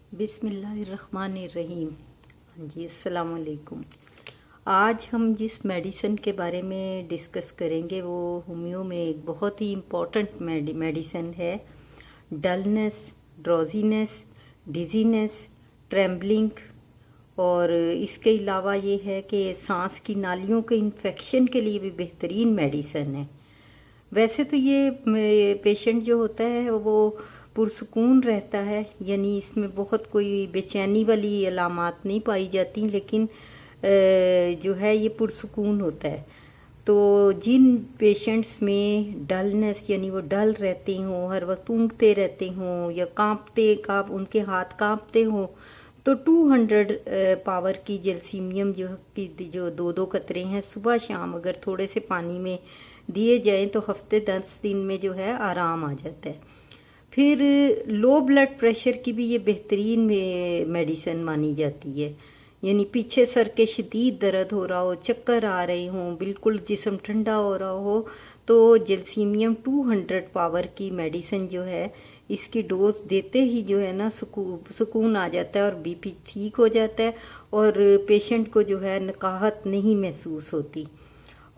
बिस्मिल्लाहिर्रहमानिर्रहीम। हाँ जी, अस्सलाम वालेकुम। आज हम जिस मेडिसिन के बारे में डिस्कस करेंगे वो होम्यो में एक बहुत ही इम्पोर्टेंट मेडिसिन है। डलनेस, ड्रोजीनेस, डिजीनेस, ट्रेम्बलिंग और इसके अलावा ये है कि सांस की नालियों के इन्फेक्शन के लिए भी बेहतरीन मेडिसिन है। वैसे तो ये पेशेंट जो होता है वो पुरसुकून रहता है, यानी इसमें बहुत कोई बेचैनी वाली अलामात नहीं पाई जाती, लेकिन जो है ये पुरसुकून होता है। तो जिन पेशेंट्स में डलनेस यानी वो डल रहते हों, हर वक्त ऊँघते रहते हों या काँप उनके हाथ काँपते हों, तो 200 पावर की जलसीमियम जो 2-2 कतरे हैं सुबह शाम अगर थोड़े से पानी में दिए जाएं तो हफ्ते 10 दिन में जो है आराम आ जाता है। फिर लो ब्लड प्रेशर की भी ये बेहतरीन मेडिसिन मानी जाती है। यानी पीछे सर के शदीद दर्द हो रहा हो, चक्कर आ रहे हों, बिल्कुल जिस्म ठंडा हो रहा हो, तो जलसीमियम 200 पावर की मेडिसिन जो है इसकी डोज देते ही जो है ना सुकून आ जाता है और बीपी ठीक हो जाता है और पेशेंट को जो है नकाहत नहीं महसूस होती।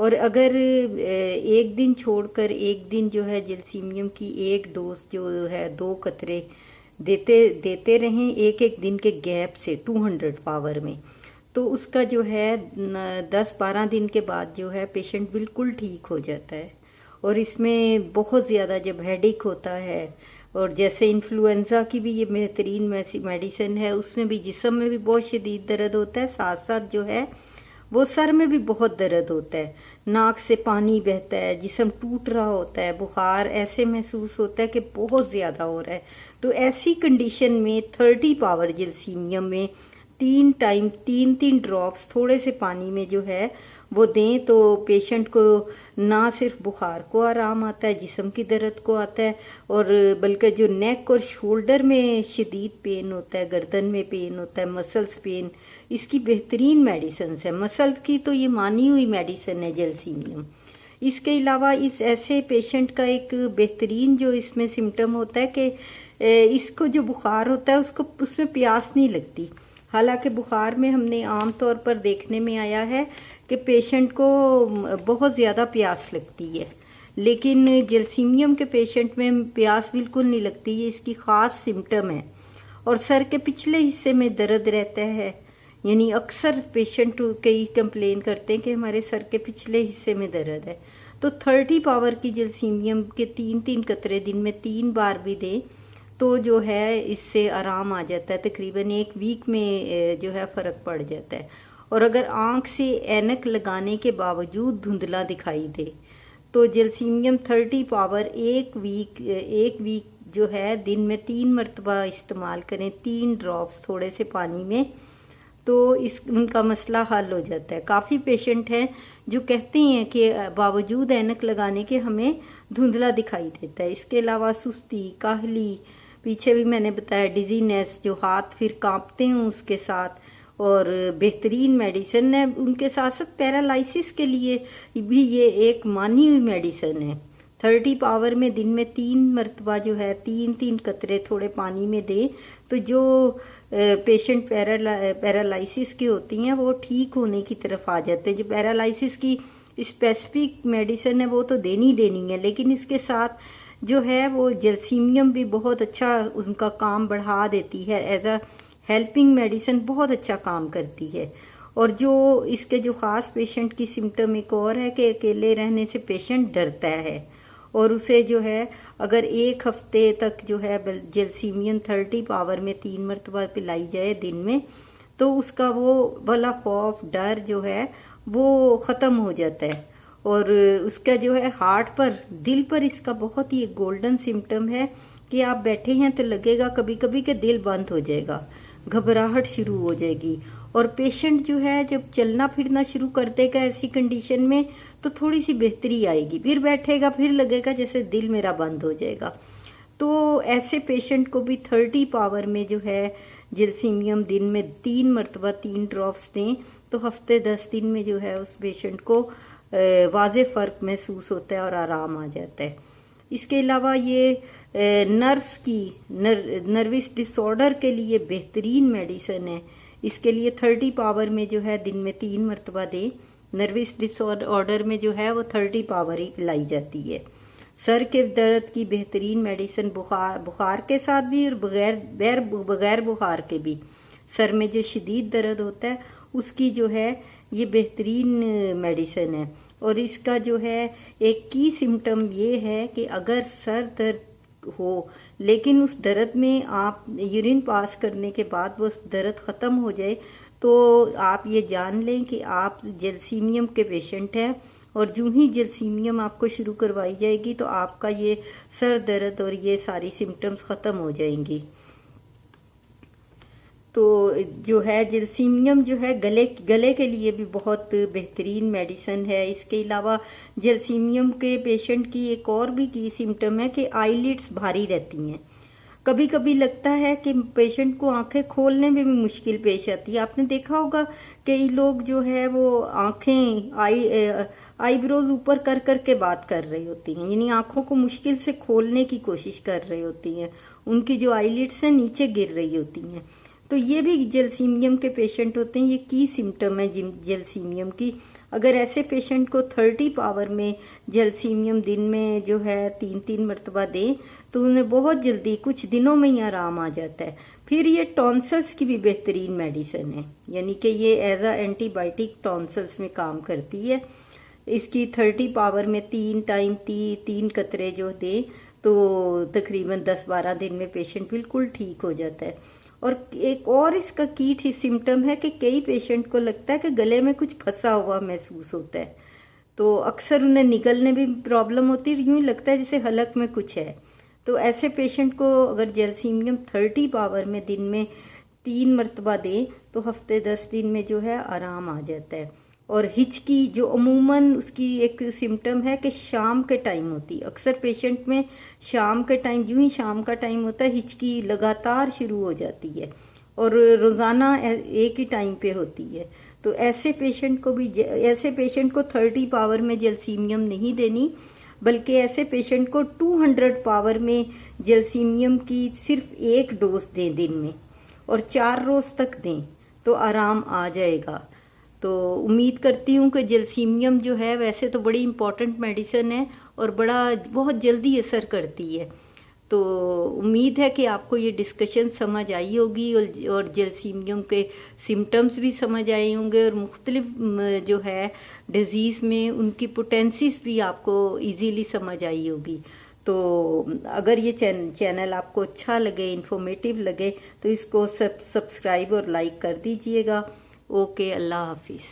और अगर एक दिन छोड़कर एक दिन जो है जलसीमियम की एक डोज जो है 2 कतरे देते रहें एक एक दिन के गैप से 200 पावर में, तो उसका जो है 10-12 दिन के बाद जो है पेशेंट बिल्कुल ठीक हो जाता है। और इसमें बहुत ज़्यादा जब हेडेक होता है और जैसे इन्फ्लुएंज़ा की भी ये बेहतरीन मेडिसिन है, उसमें भी जिस्म में भी बहुत शदीद दर्द होता है, साथ साथ जो है वो सर में भी बहुत दर्द होता है, नाक से पानी बहता है, जिस्म टूट रहा होता है, बुखार ऐसे महसूस होता है कि बहुत ज़्यादा हो रहा है। तो ऐसी कंडीशन में 30 पावर जलसीमियम में 3 ड्रॉप्स थोड़े से पानी में जो है वो दें तो पेशेंट को ना सिर्फ बुखार को आराम आता है, जिस्म की दर्द को आता है, और बल्कि जो नेक और शोल्डर में शदीद पेन होता है, गर्दन में पेन होता है, मसल्स पेन, इसकी बेहतरीन मेडिसिन है। मसल की तो ये मानी हुई मेडिसिन है जलसीमियम। इसके अलावा इस ऐसे पेशेंट का एक बेहतरीन जो इसमें सिम्टम होता है कि इसको जो बुखार होता है उसमें प्यास नहीं लगती। हालांकि बुखार में हमने आम तौर पर देखने में आया है कि पेशेंट को बहुत ज़्यादा प्यास लगती है, लेकिन जलसीमियम के पेशेंट में प्यास बिल्कुल नहीं लगती, ये इसकी ख़ास सिम्टम है। और सर के पिछले हिस्से में दर्द रहता है, यानी अक्सर पेशेंट कई कंप्लेन करते हैं कि हमारे सर के पिछले हिस्से में दर्द है। तो 30 पावर की जलसीमियम के 3-3 कतरे दिन में 3 बार भी दें तो जो है इससे आराम आ जाता है, तकरीबन 1 वीक में जो है फ़र्क पड़ जाता है। और अगर आँख से ऐनक लगाने के बावजूद धुंधला दिखाई दे तो जलसीमियम 30 पावर एक वीक जो है दिन में 3 मरतबा इस्तेमाल करें, 3 ड्रॉप्स थोड़े से पानी में, तो उनका मसला हल हो जाता है। काफ़ी पेशेंट हैं जो कहते हैं कि बावजूद ऐनक लगाने के हमें धुंधला दिखाई देता है। इसके अलावा सुस्ती, काहली, पीछे भी मैंने बताया डिजीनेस, जो हाथ फिर कांपते हैं उसके साथ, और बेहतरीन मेडिसिन है। उनके साथ साथ पैरालिसिस के लिए भी ये एक मानी हुई मेडिसिन है। 30 पावर में दिन में 3 मरतबा जो है 3-3 कतरे थोड़े पानी में दे तो जो पेशेंट पैरालिसिस की होती हैं वो ठीक होने की तरफ आ जाते हैं। जो पैरालिसिस की स्पेसिफिक मेडिसिन है वो तो देनी है, लेकिन इसके साथ जो है वो जलसीमियम भी बहुत अच्छा उनका काम बढ़ा देती है, एज अ हेल्पिंग मेडिसिन बहुत अच्छा काम करती है। और जो इसके जो ख़ास पेशेंट की सिम्टम एक और है कि अकेले रहने से पेशेंट डरता है, और उसे जो है अगर 1 हफ्ते तक जो है जलसीमियम 30 पावर में 3 मरतबा पिलाई जाए दिन में, तो उसका वो वाला खौफ डर जो है वो ख़त्म हो जाता है। और उसका जो है हार्ट पर, दिल पर इसका बहुत ही गोल्डन सिम्टम है कि आप बैठे हैं तो लगेगा कभी कभी कि दिल बंद हो जाएगा, घबराहट शुरू हो जाएगी, और पेशेंट जो है जब चलना फिरना शुरू कर देगा ऐसी कंडीशन में तो थोड़ी सी बेहतरी आएगी, फिर बैठेगा फिर लगेगा जैसे दिल मेरा बंद हो जाएगा। तो ऐसे पेशेंट को भी 30 पावर में जो है जलसीमियम दिन में 3 मरतबा 3 ड्रॉप्स दें तो हफ्ते 10 दिन में जो है उस पेशेंट को वाज़े फ़र्क महसूस होता है और आराम आ जाता है। इसके अलावा ये नर्व्स की नर्वस डिसऑर्डर के लिए बेहतरीन मेडिसिन है। इसके लिए 30 पावर में जो है दिन में 3 मरतबा दें। नर्वस डिसऑर्डर में जो है वो 30 पावर ही लाई जाती है। सर के दर्द की बेहतरीन मेडिसिन बुखार के साथ भी और बगैर बुखार के भी। सर में जो शदीद दर्द होता है उसकी जो है ये बेहतरीन मेडिसिन है। और इसका जो है एक की सिम्टम ये है कि अगर सर दर्द हो लेकिन उस दर्द में आप यूरिन पास करने के बाद वो दर्द ख़त्म हो जाए तो आप ये जान लें कि आप जलसीमियम के पेशेंट हैं। और जो ही जलसीमियम आपको शुरू करवाई जाएगी तो आपका ये सर दर्द और ये सारी सिम्टम्स ख़त्म हो जाएंगी। तो जो है जलसीमियम जो है गले के लिए भी बहुत बेहतरीन मेडिसिन है। इसके अलावा जलसीमियम के पेशेंट की एक और भी की सिम्टम है कि आईलिड्स भारी रहती हैं। कभी कभी लगता है कि पेशेंट को आंखें खोलने में भी मुश्किल पेश आती है। आपने देखा होगा कई लोग जो है वो आंखें आईब्रोज ऊपर कर कर के बात कर रही होती हैं, यानी आंखों को मुश्किल से खोलने की कोशिश कर रही होती हैं। उनकी जो आईलिड्स हैं नीचे गिर रही होती हैं। तो ये भी जलसीमियम के पेशेंट होते हैं। ये की सिम्टम है जलसीमियम की। अगर ऐसे पेशेंट को 30 पावर में जलसीमियम दिन में जो है 3-3 मरतबा दें तो उन्हें बहुत जल्दी कुछ दिनों में ही आराम आ जाता है। फिर ये टॉन्सल्स की भी बेहतरीन मेडिसिन है, यानी कि ये एज अ एंटीबायोटिक टॉन्सल्स में काम करती है। इसकी 30 पावर में 3 टाइम 3 कतरे जो दें तो तकरीबन 10-12 दिन में पेशेंट बिल्कुल ठीक हो जाता है। और एक और इसका की सिम्टम है कि कई पेशेंट को लगता है कि गले में कुछ फंसा हुआ महसूस होता है, तो अक्सर उन्हें निकलने में भी प्रॉब्लम होती है, यूँ ही लगता है जैसे हलक में कुछ है। तो ऐसे पेशेंट को अगर जलसीमियम 30 पावर में दिन में 3 मरतबा दें तो हफ्ते 10 दिन में जो है आराम आ जाता है। और हिचकी जो अमूमन उसकी एक सिम्टम है कि शाम के टाइम होती है। अक्सर पेशेंट में शाम के टाइम यूँ ही शाम का टाइम होता है हिचकी लगातार शुरू हो जाती है और रोज़ाना एक ही टाइम पे होती है। तो ऐसे पेशेंट को 30 पावर में जलसीमियम नहीं देनी, बल्कि ऐसे पेशेंट को 200 पावर में जलसीमियम की सिर्फ 1 डोज दें दिन में और 4 रोज़ तक दें तो आराम आ जाएगा। तो उम्मीद करती हूँ कि जलसीमियम जो है वैसे तो बड़ी इम्पॉर्टेंट मेडिसिन है और बहुत जल्दी असर करती है। तो उम्मीद है कि आपको ये डिस्कशन समझ आई होगी और जलसीमियम के सिम्टम्स भी समझ आए होंगे और मुख्तलिफ जो है डिज़ीज़ में उनकी पोटेंसीज भी आपको इजीली समझ आई होगी। तो अगर ये चैनल आपको अच्छा लगे, इन्फॉर्मेटिव लगे तो इसको सब्सक्राइब और लाइक कर दीजिएगा। ओके, अल्लाह हाफिज़।